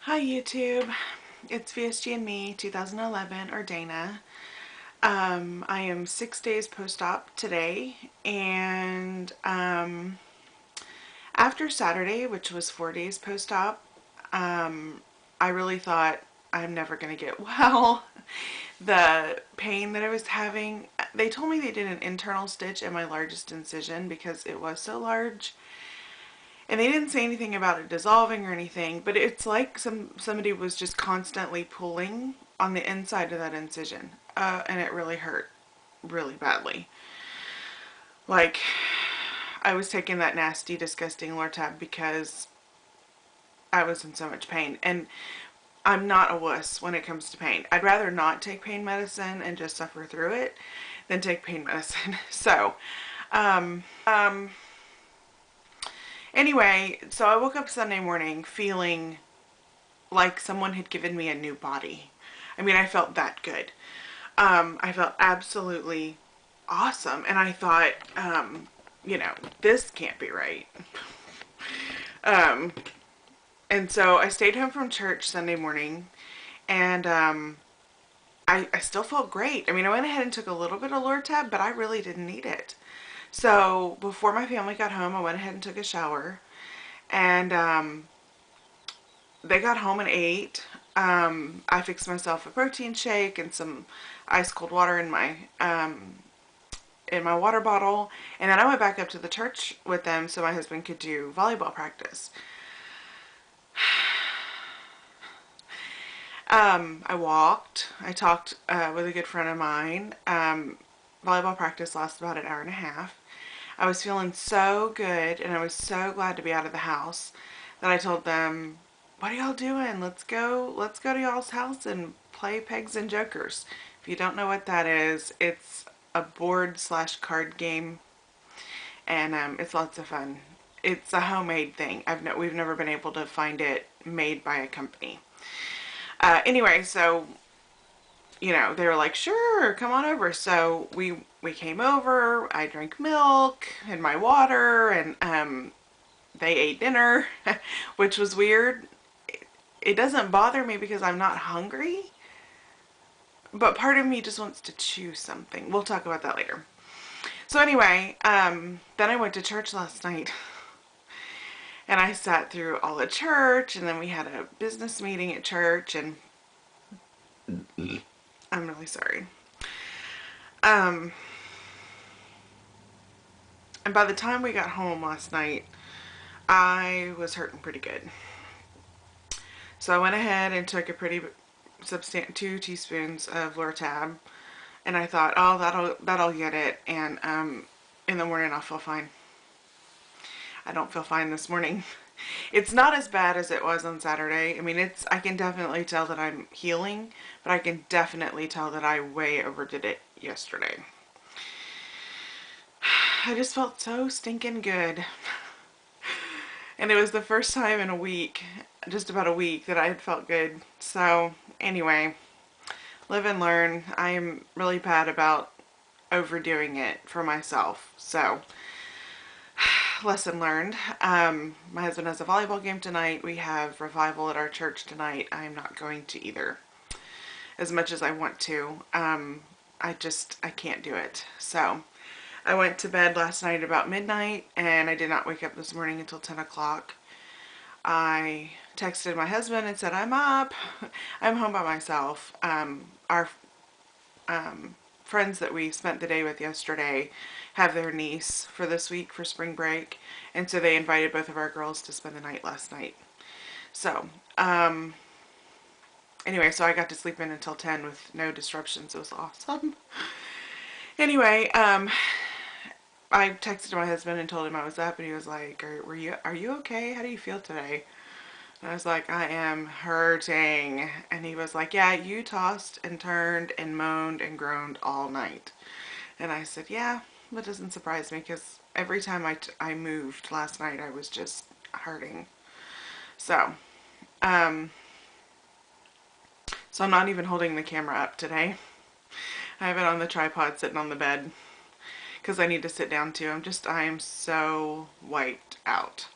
Hi YouTube, it's VSG and me 2011 or Dana. I am 6 days post-op today, and after Saturday, which was 4 days post-op, I really thought I'm never gonna get well. The pain that I was having, they told me they did an internal stitch in my largest incision because it was so large. And they didn't say anything about it dissolving or anything, but it's like somebody was just constantly pulling on the inside of that incision, and it really hurt really badly. Like, I was taking that nasty, disgusting Lortab because I was in so much pain. And I'm not a wuss when it comes to pain. I'd rather not take pain medicine and just suffer through it than take pain medicine. So, um, um, anyway, so I woke up Sunday morning feeling like someone had given me a new body. I mean, I felt that good. I felt absolutely awesome. And I thought, this can't be right. Um, and so I stayed home from church Sunday morning, and I still felt great. I mean, I went ahead and took a little bit of Lortab, but I really didn't need it. So before my family got home, I went ahead and took a shower, and they got home and ate. I fixed myself a protein shake and some ice cold water in my water bottle, and then I went back up to the church with them so my husband could do volleyball practice. I walked. I talked with a good friend of mine. Volleyball practice lasted about an hour and a half. I was feeling so good, and I was so glad to be out of the house that I told them, "What are y'all doing? Let's go to y'all's house and play Pegs and Jokers." If you don't know what that is, it's a board slash card game, and it's lots of fun. It's a homemade thing. We've never been able to find it made by a company. Anyway, so they were like, "Sure, come on over." So we came over. I drank milk and my water, and they ate dinner, which was weird. It doesn't bother me because I'm not hungry, but part of me just wants to chew something. We'll talk about that later. So anyway, then I went to church last night, and I sat through all the church, and then we had a business meeting at church, and I'm really sorry. Um, and by the time we got home last night, I was hurting pretty good. So I went ahead and took a pretty substantial 2 teaspoons of Lortab, and I thought, oh, that'll get it, and in the morning I'll feel fine. I don't feel fine this morning. It's not as bad as it was on Saturday. I mean, I can definitely tell that I'm healing, but I can definitely tell that I way overdid it yesterday. I just felt so stinking good. And it was the first time in a week, just about a week, that I had felt good. So anyway, live and learn. I am really bad about overdoing it for myself. So lesson learned. My husband has a volleyball game tonight. We have revival at our church tonight. I'm not going to either, as much as I want to. I can't do it. So I went to bed last night about midnight, and I did not wake up this morning until 10 o'clock. I texted my husband and said, "I'm up. I'm home by myself." Our friends that we spent the day with yesterday have their niece for this week for spring break, and so they invited both of our girls to spend the night last night. So, anyway, so I got to sleep in until 10 with no disruptions. It was awesome. Anyway, I texted my husband and told him I was up, and he was like, are you okay? How do you feel today?" And I was like, "I am hurting." And he was like, "Yeah, you tossed and turned and moaned and groaned all night." And I said, "Yeah, that doesn't surprise me because every time I moved last night, I was just hurting." So, um, so I'm not even holding the camera up today. I have it on the tripod sitting on the bed because I need to sit down too. I am so wiped out.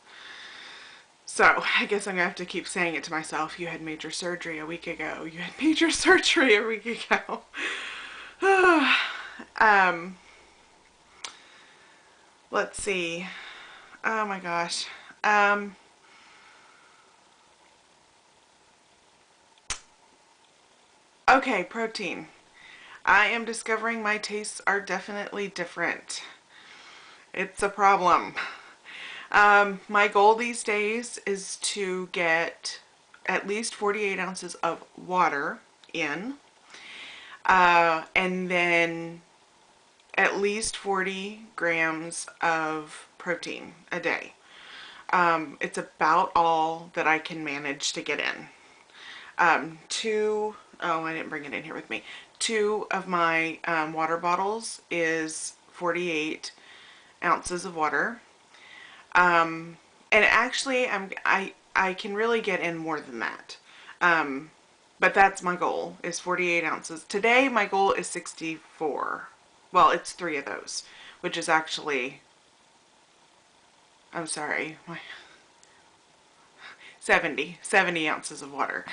So I guess I'm gonna have to keep saying it to myself. You had major surgery a week ago. You had major surgery a week ago. um, let's see. Oh my gosh. Um, okay, protein. I am discovering my tastes are definitely different. It's a problem. My goal these days is to get at least 48 ounces of water in, and then at least 40 grams of protein a day. It's about all that I can manage to get in. Oh, I didn't bring it in here with me. Two of my water bottles is 48 ounces of water. And actually, I can really get in more than that. But that's my goal, is 48 ounces. Today, my goal is 64. Well, it's 3 of those, which is actually, I'm sorry, 70 ounces of water.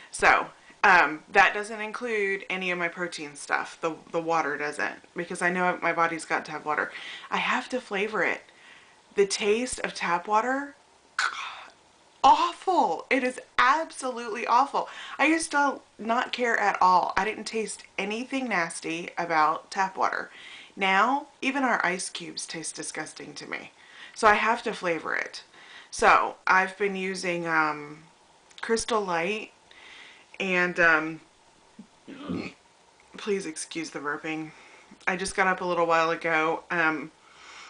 So, that doesn't include any of my protein stuff. The water doesn't, because I know my body's got to have water. I have to flavor it. The taste of tap water, awful. It is absolutely awful. I used to not care at all. I didn't taste anything nasty about tap water. Now, even our ice cubes taste disgusting to me. So I have to flavor it. So I've been using Crystal Light, and please excuse the burping. I just got up a little while ago, and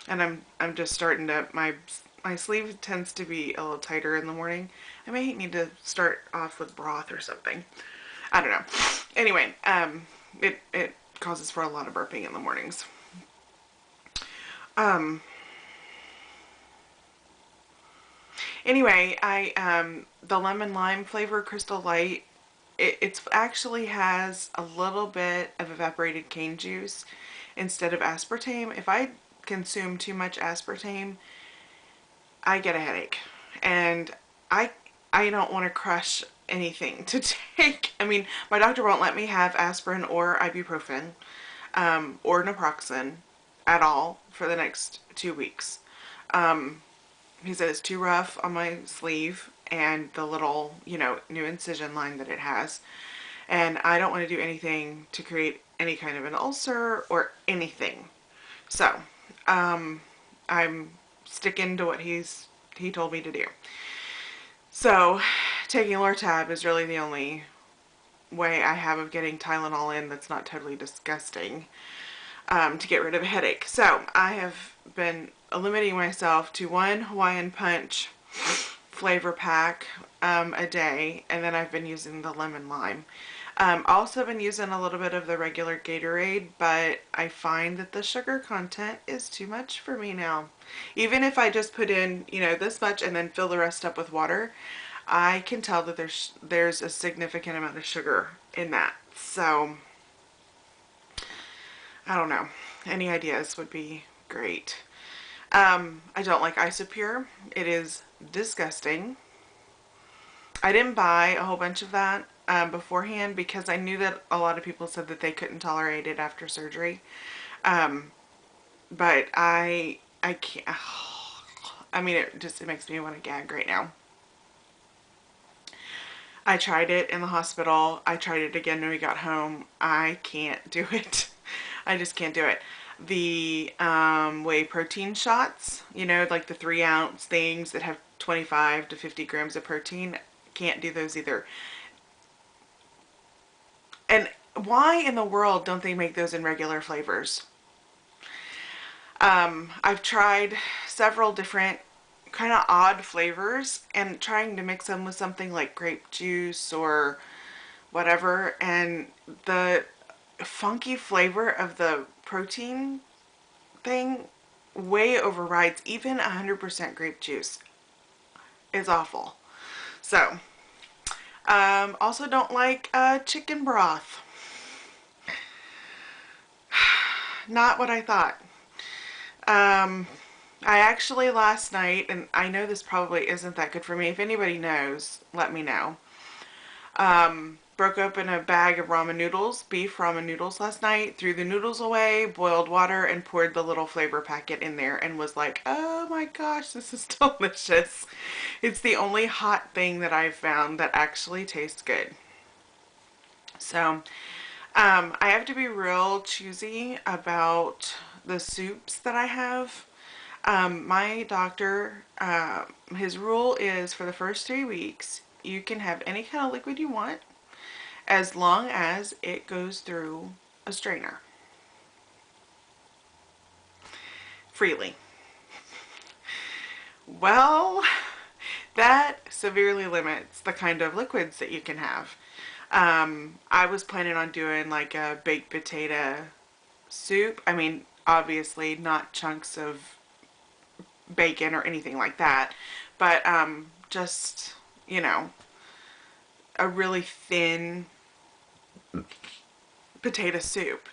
I'm just starting to, my sleeve tends to be a little tighter in the morning. I may need to start off with broth or something. I don't know. Anyway, it causes for a lot of burping in the mornings. Um, anyway, the lemon lime flavor Crystal Light, it's actually has a little bit of evaporated cane juice instead of aspartame. If I consume too much aspartame, I get a headache, and I I don't want to crush anything to take. I mean, my doctor won't let me have aspirin or ibuprofen, or naproxen at all for the next 2 weeks. He said it's too rough on my sleeve and the little, new incision line that it has. And I don't want to do anything to create any kind of an ulcer or anything. So, I'm sticking to what he told me to do. So, taking Lortab is really the only way I have of getting Tylenol in that's not totally disgusting, to get rid of a headache. So, I have been limiting myself to one Hawaiian Punch flavor pack a day, and then I've been using the lemon lime. Also been using a little bit of the regular Gatorade, but I find that the sugar content is too much for me now. Even if I just put in, this much and then fill the rest up with water, I can tell that there's a significant amount of sugar in that. So, I don't know. Any ideas would be great. I don't like Isopure. It is disgusting. I didn't buy a whole bunch of that beforehand because I knew that a lot of people said that they couldn't tolerate it after surgery. But I can't. I mean, it makes me want to gag right now. I tried it in the hospital. I tried it again when we got home. I can't do it. I just can't do it. The whey protein shots, like the 3-ounce things that have 25 to 50 grams of protein, can't do those either. And why in the world don't they make those in regular flavors? I've tried several different kind of odd flavors and trying to mix them with something like grape juice or whatever, and the funky flavor of the protein thing way overrides even 100% grape juice. It's awful. So, also don't like chicken broth. Not what I thought. I actually last night, and I know this probably isn't that good for me. If anybody knows, let me know. Broke open a bag of ramen noodles, beef ramen noodles last night, threw the noodles away, boiled water, and poured the little flavor packet in there and was like, oh my gosh, this is delicious. It's the only hot thing that I've found that actually tastes good. So, I have to be real choosy about the soups that I have. My doctor, his rule is for the first 3 weeks, you can have any kind of liquid you want as long as it goes through a strainer freely. Well, that severely limits the kind of liquids that you can have. I was planning on doing like a baked potato soup. I mean, obviously not chunks of bacon or anything like that, but just, you know, a really thin potato soup.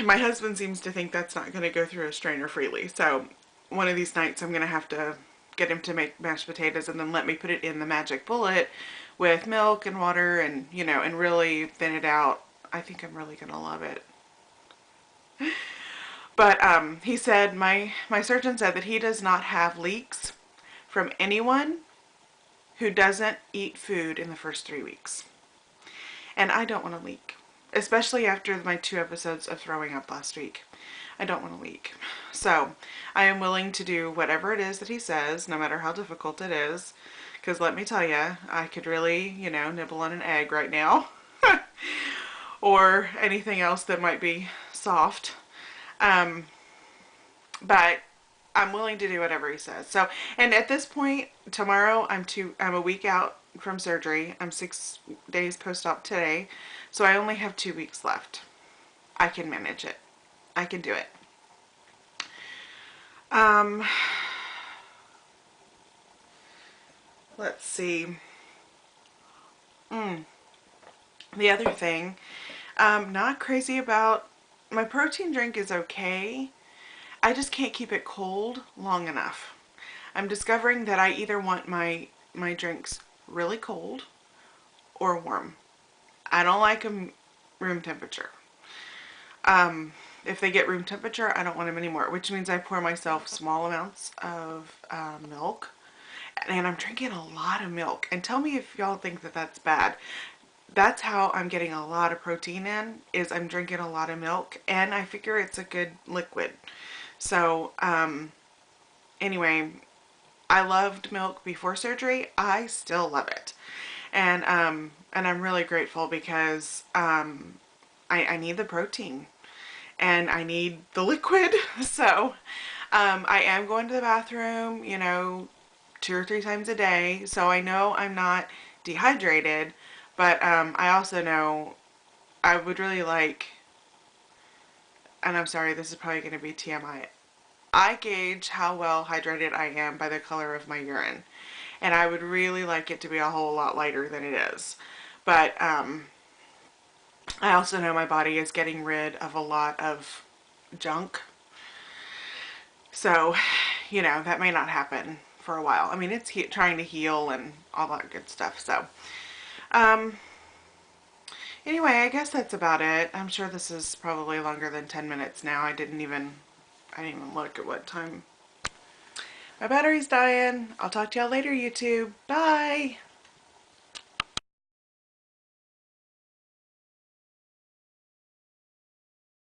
My husband seems to think that's not going to go through a strainer freely. So one of these nights I'm going to have to get him to make mashed potatoes and then let me put it in the Magic Bullet with milk and water and, you know, and really thin it out. I think I'm really going to love it. But he said, my surgeon said that he does not have leaks from anyone who doesn't eat food in the first 3 weeks. And I don't want to leak, especially after my 2 episodes of throwing up last week. I don't want to leak. So I am willing to do whatever it is that he says, no matter how difficult it is. Because let me tell you, I could really, you know, nibble on an egg right now. Or anything else that might be soft. But I'm willing to do whatever he says. So, and at this point, tomorrow I'm a week out from surgery. I'm 6 days post-op today. So I only have 2 weeks left. I can manage it. I can do it. Let's see. The other thing, not crazy about, my protein drink is okay. I just can't keep it cold long enough. I'm discovering that I either want my drinks really cold or warm. I don't like them room temperature. If they get room temperature, I don't want them anymore, which means I pour myself small amounts of milk. And I'm drinking a lot of milk. And tell me if y'all think that that's bad. That's how I'm getting a lot of protein in, is I'm drinking a lot of milk. And I figure it's a good liquid. So, anyway, I loved milk before surgery. I still love it. And I'm really grateful because I need the protein and I need the liquid. So I am going to the bathroom, you know, 2 or 3 times a day. So I know I'm not dehydrated, but I also know I would really like, and I'm sorry, this is probably going to be TMI. I gauge how well hydrated I am by the color of my urine. And I would really like it to be a whole lot lighter than it is. But I also know my body is getting rid of a lot of junk. So, you know, that may not happen for a while. I mean, it's trying to heal and all that good stuff. So, anyway, I guess that's about it. I'm sure this is probably longer than 10 minutes now. I didn't even look at what time. My battery's dying. I'll talk to y'all later, YouTube. Bye!